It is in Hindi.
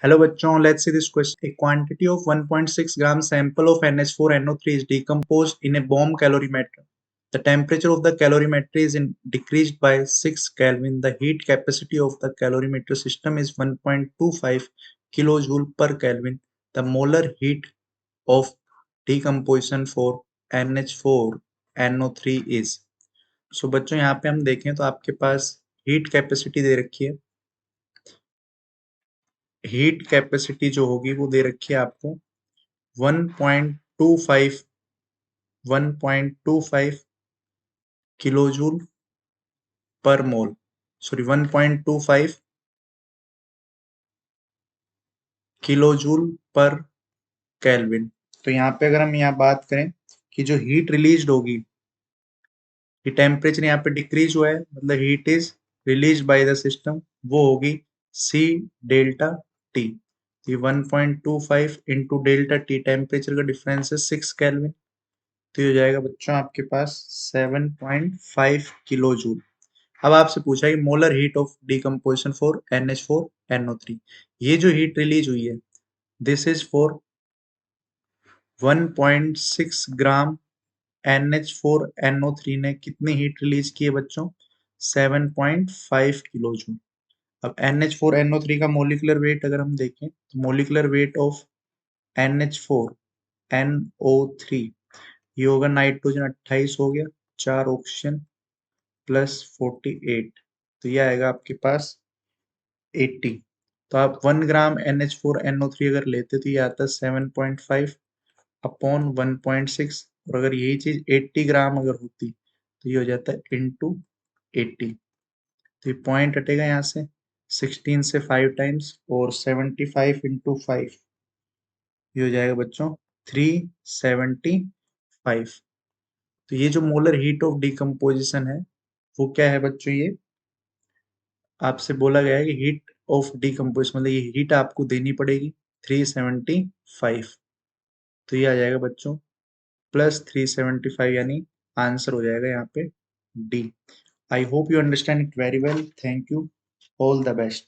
Hello bachon, let's see this question. A quantity of 1.6 gram sample of NH4NO3 is decomposed in a bomb calorimeter. The temperature of the calorimeter is decreased by 6 Kelvin. The heat capacity of the calorimeter system is 1.25 kilojoule per Kelvin. The molar heat of decomposition for NH4NO3 is. So बच्चों यहाँ पे हम देखें तो आपके पास हीट कैपेसिटी दे रखी है। हीट कैपेसिटी जो होगी वो दे रखी है आपको 1.25 किलोजूल पर मोल, सॉरी 1.25 किलोजूल पर केल्विन। तो यहाँ पे अगर हम यहाँ बात करें कि जो हीट रिलीज होगी, टेम्परेचर यहाँ पे डिक्रीज हुआ है, मतलब heat is release by the system, वो होगी C delta T. 1.25 into delta T, temperature का डिफरेंस है 6 केल्विन, तो ये हो जाएगा बच्चों आपके पास 7.5 किलो जूल। अब आपसे पूछा है molar heat of decomposition for NH4NO3। ये जो हीट रिलीज हुई है this is for 1.6 gram NH4NO3 ने कितनी हीट रिलीज की है बच्चों? 7.5 किलो जूल। अब NH4NO3 का मोलिकुलर वेट अगर हम देखें तो मोलिकुलर वेट ऑफ NH4NO3 ये होगा नाइट्रोजन 28 हो गया, 4 ऑक्सीजन प्लस 48, तो ये आएगा आपके पास 80। तो आप 1 ग्राम NH4NO3 अगर लेते तो ये आता है 7.5 अपॉन 1.6, और अगर यही चीज 80 ग्राम अगर होती तो ये हो जाता है इंटू 80। तो ये पॉइंट हटेगा यहाँ से 16 से 5 टाइम्स, और 75 इंटू 5 ये हो जाएगा बच्चों 375। तो ये जो मोलर हीट ऑफ डिकम्पोजिशन है वो क्या है बच्चों? ये आपसे बोला गया है कि हीट ऑफ डिकम्पोजिशन मतलब ये हीट आपको देनी पड़ेगी 375। तो ये आ जाएगा बच्चों प्लस 375, यानी आंसर हो जाएगा यहाँ पे D. I hope you understand it very well. Thank you, all the best.